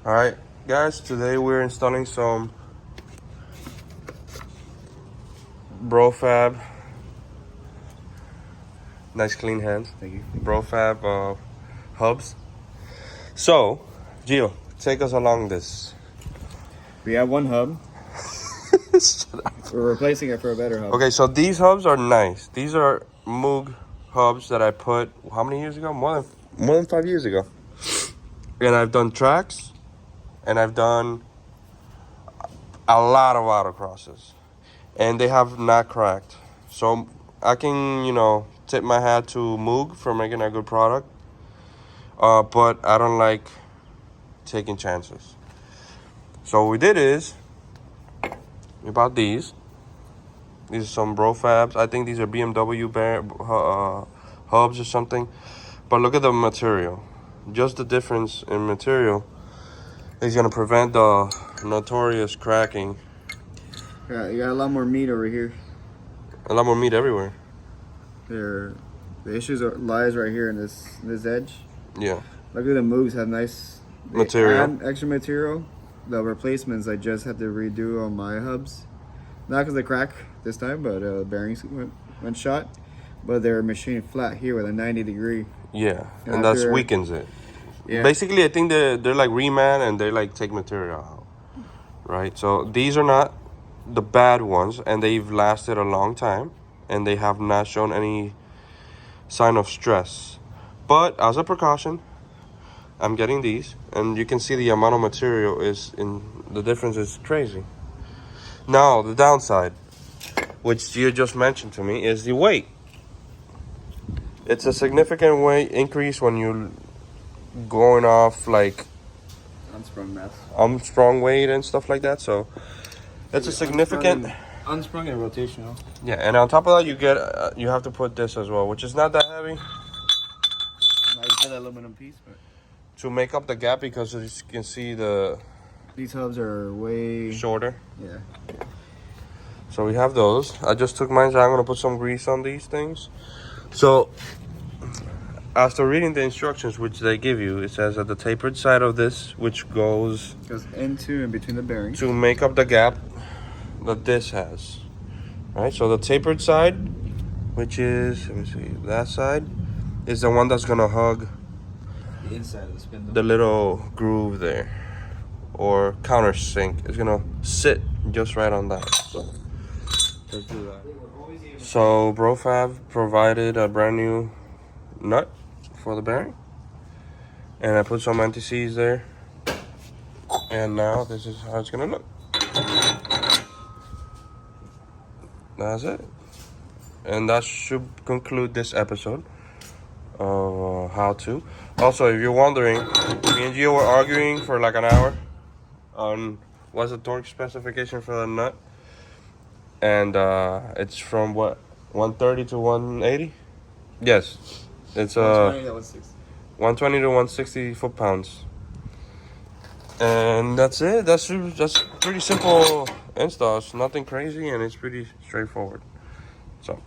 Alright, guys, today we're installing some Brofab. Nice clean hands. Thank you. Brofab hubs. So, Gio, take us along this. We have one hub. We're replacing it for a better hub. Okay, so these hubs are nice. These are Moog hubs that I put how many years ago? More than 5 years ago. And I've done tracks, and I've done a lot of autocrosses, and they have not cracked. So I can, tip my hat to Moog for making a good product. But I don't like taking chances. So what we did is we bought these. These are some Brofabs. I think these are BMW hubs or something. But look at the material. Just the difference in material is going to prevent the notorious cracking. Yeah, you got a lot more meat over here. A lot more meat everywhere. The issues lies right here in this edge. Yeah. Luckily the Moogs have nice material. Add extra material. The replacements I just had to redo on my hubs. Not because they crack this time, but bearings went shot. But they're machined flat here with a 90-degree. Yeah, and that weakens it. Yeah. Basically, I think they're like reman and they like take material out, right? So these are not the bad ones, and they've lasted a long time, and they have not shown any sign of stress. But as a precaution, I'm getting these, and you can see the amount of material the difference is crazy. Now the downside, which you just mentioned to me, is the weight. It's a significant weight increase when you're going off like unsprung weight and stuff like that. So it's a significant unsprung and rotational. Yeah, and on top of that, you have to put this as well, which is not that heavy. Nice aluminum piece, but to make up the gap, because as you can see these hubs are way shorter. Yeah. So we have those. I just took mine, so I'm gonna put some grease on these things. So, after reading the instructions which they give you, it says that the tapered side of this, which goes into and between the bearings to make up the gap that this has. Right? So the tapered side, which is, let me see, that side, is the one that's gonna hug the inside of the spindle. The little groove there, or countersink, is gonna sit just right on that. So let's do that. So Brofab provided a brand new nut for the bearing, and I put some anti-seize there, and now this is how it's gonna look. That's it, and that should conclude this episode of how to. Also, if you're wondering, me and Gio were arguing for like an hour on what's the torque specification for the nut. And it's from what, 130 to 180? Yes, it's 120 to 160 foot-pounds. And that's it. That's pretty simple installs. Nothing crazy, and it's pretty straightforward. So